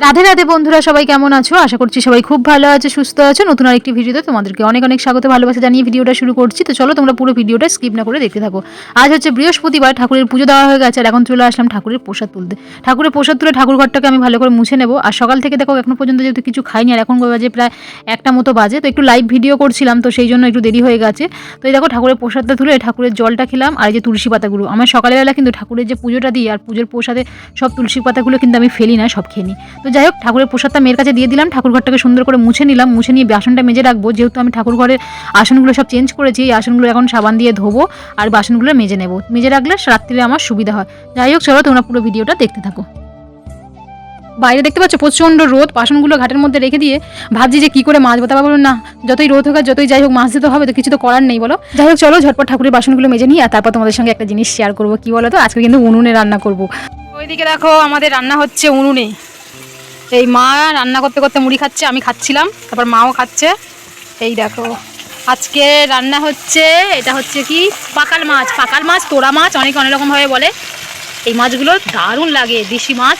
রাধে রাধে বন্ধুরা, সবাই কেমন আছো? আশা করছি সবাই খুব ভালো আছে, সুস্থ আছো। নতুন আরেকটি ভিডিওতে তোমাদেরকে অনেক অনেক স্বাগত, ভালোবাসা জানিয়ে ভিডিওটা শুরু করছি। তো চলো তোমরা পুরো ভিডিওটা স্কিপ না করে দেখতে থাকো। আজ হচ্ছে বৃহস্পতিবার, ঠাকুরের পুজো দেওয়া হয়ে গেছে আর এখন চলে আসলাম ঠাকুরের প্রসাদ তুলতে। ঠাকুরের প্রসাদ তুলে ঠাকুর ঘরটাকে আমি ভালো করে মুছে নেবো। আর সকাল থেকে দেখো এখন পর্যন্ত যেহেতু কিছু খাইনি, আর এখন বাজে প্রায় 1টা মতো বাজে, তো একটু লাইভ ভিডিও করছিলাম, তো সেই জন্য একটু দেরি হয়ে গেছে। তো এই দেখো ঠাকুরের প্রসাদটা তুলে ঠাকুরের জলটা খেলাম, আর এই যে তুলসী পাতাগুলো আমার সকালবেলা কিন্তু ঠাকুরের যে পুজোটা দিই আর পুজোর প্রসাদে সব তুলসী পাতাগুলো কিন্তু আমি ফেলি না, সব খেয়ে নিই। তো যাই হোক, ঠাকুরের প্রসাদটা মেয়ের কাছে দিয়ে দিলাম, ঠাকুর ঘরটাকে সুন্দর করে মুছে নিলাম, মুছে নিয়ে বাসনটা মেজে রাখবো। যেহেতু আমি ঠাকুর ঘরের আসনগুলো সব চেঞ্জ করেছি, এই আসনগুলো এখন সাবান দিয়ে ধোবো আর বাসনগুলো মেজে নেবো। মেজে রাখলে রাত্রিরে আমার সুবিধা হয়। যাই হোক, চলো তোমরা পুরো ভিডিওটা দেখতে থাকো। বাইরে দেখতে পাচ্ছ প্রচণ্ড রোদ, বাসনগুলো ঘাটের মধ্যে রেখে দিয়ে ভাবছি যে কী করে মাজবো। তা বলুন না, যতই রোদ হোক আর যতই যাই হোক মাছ দিতে হবে, তো কিছু তো করার নেই বলো। যাই হোক চলো ঝটপট ঠাকুরের বাসনগুলো মেজে নিই, আর তারপর তোমাদের সঙ্গে একটা জিনিস শেয়ার করবো। কি বলো তো, আজকে কিন্তু উনুনে রান্না করবো। ওইদিকে দেখো আমাদের রান্না হচ্ছে উনুনে। এই মা রান্না করতে করতে মুড়ি খাচ্ছে, আমি খাচ্ছিলাম, তারপর মাও খাচ্ছে। এই দেখো আজকে রান্না হচ্ছে, এটা হচ্ছে কি পাকাল মাছ। পাকাল মাছ, তোড়া মাছ, অনেকে অনেক রকমভাবে বলে। এই মাছগুলো দারুণ লাগে, দেশি মাছ।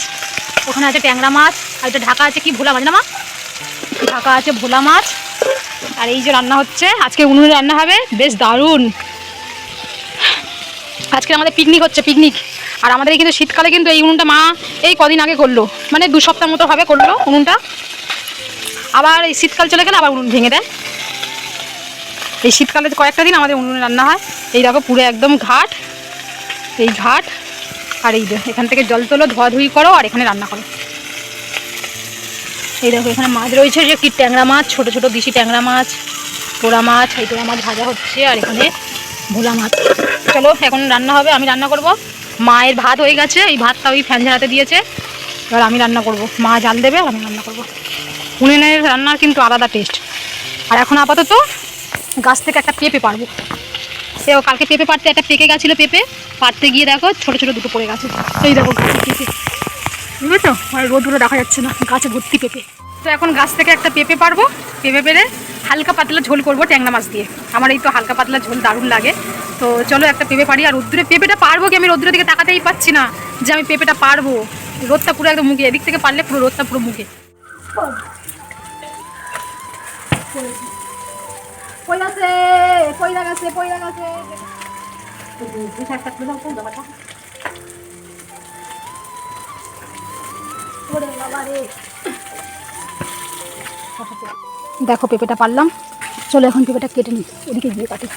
ওখানে আছে ট্যাংরা মাছ, আর এটা ঢাকা আছে কি ভোলা মাছ না মা, ঢাকা আছে ভোলা মাছ। আর এই যে রান্না হচ্ছে আজকে উনুনে রান্না হবে, বেশ দারুণ। আজকে আমাদের পিকনিক হচ্ছে, পিকনিক। আর আমাদের এই কিন্তু শীতকালে কিন্তু এই উনুনটা মা এই কদিন আগে করলো, মানে 2 সপ্তাহ মতো হবে করলো উনুনটা। আবার এই শীতকাল চলে গেলে আবার উনুন ভেঙে দেয়। এই শীতকালে কয়েকটা দিন আমাদের উনুনে রান্না হয়। এই দেখো পুরো একদম ঘাট, এই ঘাট। আর এই এখান থেকে জল তোলো, ধোয়াধুয়ি করো, আর এখানে রান্না করো। এই দেখো এখানে মাছ রয়েছে, যে কি ট্যাংরা মাছ, ছোট ছোট দেশি ট্যাংরা মাছ, পোড়া মাছ। এই তোড়া মাছ ভাজা হচ্ছে, আর এখানে ভোলা মাছ। চলো এখন রান্না হবে, আমি রান্না করব। মায়ের ভাত হয়ে গেছে, এই ভাতটা ওই ফ্যান ঝাড়াতে দিয়েছে, এবার আমি রান্না করব। মা জাল দেবে আর আমি রান্না করব। উনুনের রান্নার কিন্তু আলাদা টেস্ট। আর এখন আপাতত গাছ থেকে একটা পেঁপে পারবো। সেও কালকে পেঁপে পাড়তে একটা পেকে গেছিলো, পেঁপে পাড়তে গিয়ে দেখো ছোটো ছোটো দুটো পড়ে গেছে। এই দেখো গাছে পেঁপে, বুঝেছো? আর রোদগুলো দেখা যাচ্ছে না, গাছে ভর্তি পেঁপে। তো এখন গাছ থেকে একটা পেঁপে পারবো, পেঁপে পেরে হালকা পাতলা ঝোল করবো ট্যাংরা মাছ দিয়ে। আমার এই তো হালকা পাতলা ঝোল দারুণ লাগে। তো চলো একটা পেঁপে পারি। আর রোদ্দুরে পেঁপেটা পারবো কি, আমি রোদ্দুরের দিকে তাকাতেই পাচ্ছি না যে আমি পেঁপেটা পারবো। রোদটা পুরো একদম মুখে, এদিক থেকে পারলে পুরো রোদটা পুরো মুখে। দেখো পেঁপেটা পারলাম, চলো এখন পেঁপেটা কেটে নিই, এদিকে গিয়ে কাটি।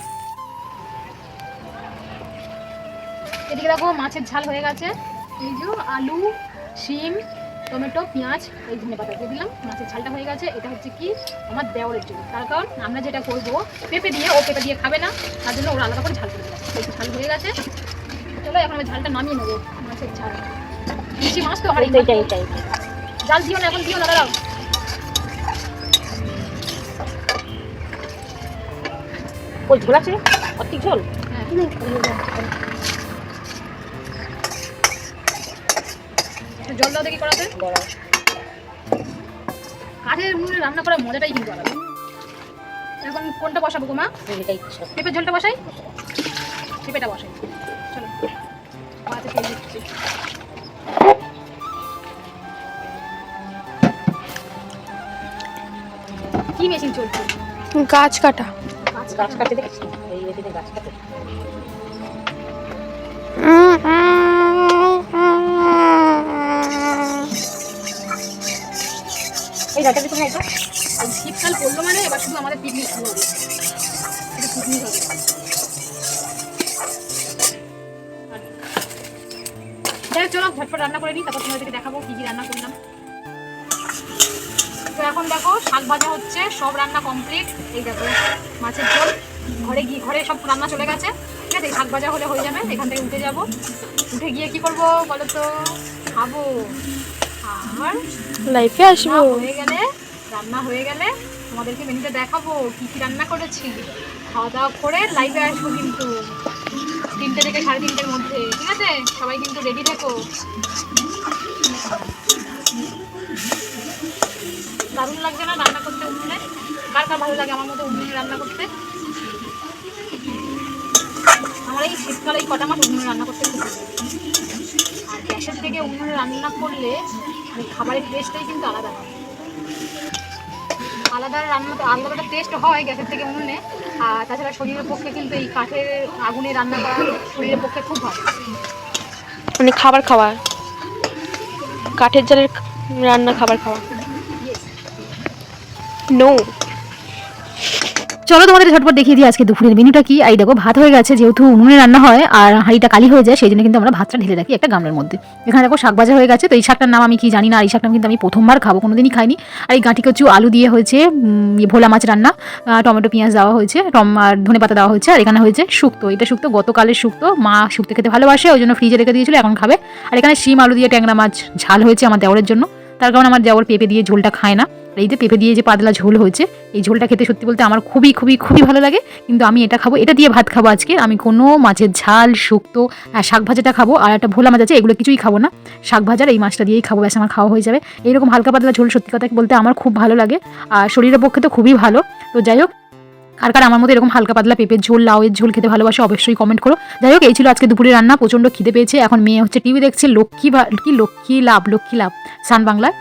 এদিকে দেখো মাছের ঝাল হয়ে গেছে। এই যে আলু, শিম, টমেটো, পেঁয়াজ, এই ধনেপাতা দিয়ে দিলাম, মাছের ঝালটা হয়ে গেছে। এটা হচ্ছে কি আমার দেওরের জন্য, তার কারণ আমরা যেটা করবো পেঁপে দিয়ে, ও পেঁপে দিয়ে খাবে না, তার জন্য ওরা আলাদা করে ঝাল করে দিলাম। এই ঝাল হয়ে গেছে, চলো এখন আমি ঝালটা নামিয়ে নেবো। মাছের ঝাল, বেশি মাছ তো হারিয়ে জাল দিও না, এখন দিও না, দাঁড়াও। ওই ঝোল আছে, অর্ধেক ঝোল। হ্যাঁ, জল দাও দেখি করাতে। কাঠের উনুনে রান্না করার মজাটাই কিন্তু আলাদা। এখন কোনটা বসাবো গো মা? পেঁপের ঝোলটা বসাই, পেঁপেটা বসাই। চলো মাছে তেল দিচ্ছি। কি মেশিন চলছে? গাছ কাটা। গাছ কাটতে দেখেছি, এই এদিকে গাছ কাটে। এই গাছটা তুমি খাইছো? শীতকাল পড়লো মানে এবার শুধু আমাদের পিকনিক শুরু হবে, এটা পিকনিক হবে। যাই চলো ঝটপট রান্না করে নিই, তারপর তোমাদেরকে দেখাবো কী কী রান্না করলাম। তো এখন দেখো শাক ভাজা হচ্ছে, সব রান্না কমপ্লিট। এই দেখো মাছের ঝোল, ঘরে সব রান্না চলে গেছে, ঠিক আছে? শাক ভাজা হলে হয়ে যাবে, এখান থেকে উঠে যাব। উঠে গিয়ে কি করবো বলো তো, খাবো। আর লাইফে আসবো হয়ে গেলে, রান্না হয়ে গেলে তোমাদেরকে মেনুতে দেখাবো কি কি রান্না করেছি। খাওয়া দাওয়া করে লাইভে আসবো কিন্তু 3টে থেকে 3:30-এর মধ্যে, ঠিক আছে? সবাই কিন্তু রেডি থেকো। দারুণ লাগছে না রান্না করতে উনুনে? কার কার ভালো লাগে আমার মতো উনুনে রান্না করতে? আমার এই শীতকালে এই কটা মাস উনুনে রান্না করতে খুব ভালো লাগে। আর গ্যাস গ্যাসের থেকে উনুনে রান্না করলে মানে খাবারের টেস্টটাই কিন্তু আলাদা হয়, আলাদা আলাদা টেস্ট হয় গ্যাসের থেকে উনুনে। আর তাছাড়া শরীরের পক্ষে কিন্তু এই কাঠের আগুনে রান্না করা শরীরের পক্ষে খুব ভালো। মানে খাবার খাওয়া, কাঠের জালের রান্না খাবার খাওয়া। নো, চলো তোমাদের ঝটপট দেখিয়ে দিই আজকে দুপুরের মেনুটা কি। এই দেখো ভাত হয়ে গেছে, যেহেতু উনুনে রান্না হয় আর হাঁড়িটা কালি হয়ে যায় সেই জন্য কিন্তু আমরা ভাতটা ঢেলে রাখি একটা গামলার মধ্যে। এখানে দেখো শাক ভাজা হয়ে গেছে, তো এই শাকটার নাম আমি কি জানি না, আর এই শাকটা কিন্তু আমি প্রথমবার খাবো, কোনোদিনই খাইনি। আর এই গাঁটি কচু আলু দিয়ে হয়েছে ভোলা মাছ রান্না, টমেটো পেঁয়াজ দেওয়া হয়েছে, আর ধনে পাতা দেওয়া হয়েছে। আর এখানে হয়েছে শুক্তো, এটা শুক্তো গতকালের শুক্তো, মা শুক্তো খেতে ভালোবাসে ওই জন্য ফ্রিজে রেখে দিয়েছিল, এখন খাবে। আর এখানে শিম আলু দিয়ে ট্যাংরা মাছ ঝাল হয়েছে আমার দেওরের জন্য, তার কারণ আমার দেওর পেঁপে দিয়ে ঝোলটা খায় না। এই যে পেঁপে দিয়ে যে পাতলা ঝোল হয়েছে, এই ঝোলটা খেতে সত্যি বলতে আমার খুবই খুবই খুবই ভালো লাগে, কিন্তু আমি এটা খাবো, এটা দিয়ে ভাত খাবো আজকে। আমি কোনো মাছের ঝাল, শুক্তো, শাক ভাজাটা খাবো, আর একটা ভোলা মাছ আছে, এগুলো কিছুই খাবো না। শাক ভাজার এই মাছটা দিয়েই খাবো, ব্যাস আমার খাওয়া হয়ে যাবে। এইরকম হালকা পাতলা ঝোল সত্যি কথা বলতে আমার খুব ভালো লাগে, আর শরীরের পক্ষে তো খুবই ভালো। তো যাই হোক, কার কার আমার মতো এরকম হালকা পাতলা পেঁপের ঝোল, লাউয়ের ঝোল খেতে ভালোবাসে অবশ্যই কমেন্ট করো। যাই হোক, এই ছিল আজকে দুপুরে রান্না, প্রচণ্ড খিদে পেয়েছে। এখন মেয়ে হচ্ছে টিভি দেখছে, লক্ষ্মী লাভ সান বাংলার,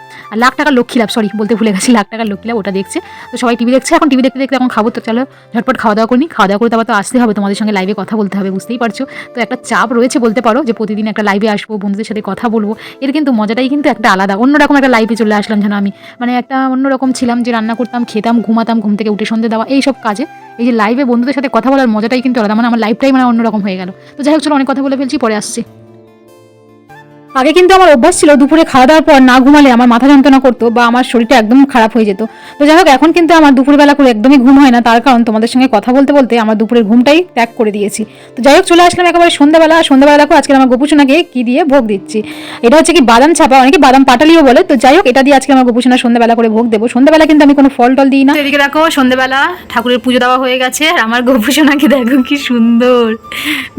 লাখ টাকার লক্ষ্মী লাভ, সরি বলতে ভুলে গেছি, লাখ টাকার লক্ষ্মী লাভ, ওটা দেখছে। তো সবাই টিভি দেখছে, এখন টিভি দেখতে দেখতে এখন খাবো। তো চলো ঝটপট খাওয়া দাওয়া করি, খাওয়া দাওয়া করে তারপর তো আসতে হবে, তোমাদের সঙ্গে লাইভে কথা বলতে হবে, বুঝতেই পারছো। তো একটা চাপ রয়েছে বলতে পারো, যে প্রতিদিন একটা লাইভে আসবো, বন্ধুদের সাথে কথা বলবো, এর কিন্তু মজাটাই কিন্তু একটা আলাদা, অন্যরকম একটা লাইভে চলে আসলাম যেন আমি, মানে একটা অন্যরকম ছিলাম যে রান্না করতাম, খেতাম, ঘুমাতাম, ঘুম থেকে উঠে সন্ধে দেওয়া এইসব কাজে এই যে লাইভে বন্ধুদের সাথে কথা বলার মজাটাই কিন্তু আলাদা, মানে আমার লাইফটাই মানে অন্যরকম হয়ে গেল। তো যাই হোক, চলো অনেক কথা বলে ফেলছি, পরে আসছি। আগে কিন্তু আমার অভ্যাস ছিল দুপুরে খাওয়া দাওয়ার পর না ঘুমালে আমার মাথা যন্ত্রণা করতো বা আমার শরীরটা একদম খারাপ হয়ে যেত। তো যাই হোক, এখন কিন্তু আমার দুপুরবেলা করে একদমই ঘুম হয় না, তার কারণ তোমাদের সঙ্গে কথা বলতে বলতে আমার দুপুরের ঘুমটাই ত্যাগ করে দিয়েছি। তো যাই হোক, চলে আসলাম একেবারে সন্ধ্যাবেলা দেখো আজকে আমার গোপুসোনাকে কি দিয়ে ভোগ দিচ্ছি। এটা হচ্ছে কি বাদাম ছাপা, অনেকে বাদাম পাটালিও বলে। তো যাই হোক, এটা দিয়ে আজকে আমার গোপুসোনা সন্ধ্যাবেলা করে ভোগ দেবো। সন্ধ্যাবেলা কিন্তু আমি কোনো ফল টল দিই না। এদিকে দেখো সন্ধ্যাবেলা ঠাকুরের পুজো দেওয়া হয়ে গেছে, আর আমার গোপুসোনাকে দেখো কি সুন্দর,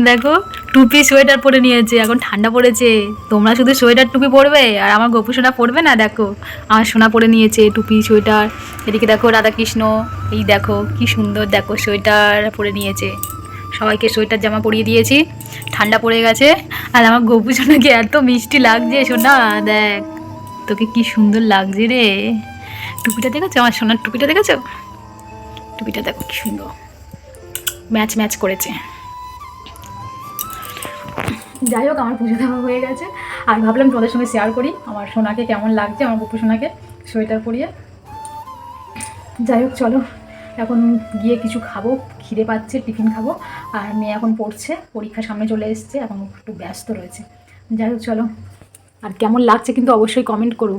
দেখো টুপি সোয়েটার পরে নিয়েছে, এখন ঠান্ডা পড়েছে, তোমরা শুধু সোয়েটার টুপি পরবে আর আমার গোপু সোনা পরবে না। দেখো আমার সোনা পরে নিয়েছে টুপি সোয়েটার। এদিকে দেখো রাধাকৃষ্ণ, এই দেখো কি সুন্দর, দেখো সোয়েটার পরে নিয়েছে, সবাইকে সোয়েটার জামা পরিয়ে দিয়েছি, ঠান্ডা পড়ে গেছে। আর আমার গোপু সোনাকে এত মিষ্টি লাগছে, সোনা দেখ তোকে কি সুন্দর লাগছে রে, টুপিটা দেখেছো আমার সোনার টুপিটা, দেখেছো টুপিটা, দেখো কি সুন্দর ম্যাচ করেছে। যাই হোক, আমার পুজো দেওয়া হয়ে গেছে, আর ভাবলাম তোমাদের সঙ্গে শেয়ার করি আমার সোনাকে কেমন লাগছে, আমার গোপু সোনাকে সোয়েটার পরিয়ে। যাই হোক, চলো এখন গিয়ে কিছু খাবো, খিদে পাচ্ছে, টিফিন খাবো। আর মেয়ে এখন পড়ছে, পরীক্ষা সামনে চলে এসছে, এখন একটু ব্যস্ত রয়েছে। যাই হোক চলো, আর কেমন লাগছে কিন্তু অবশ্যই কমেন্ট করো।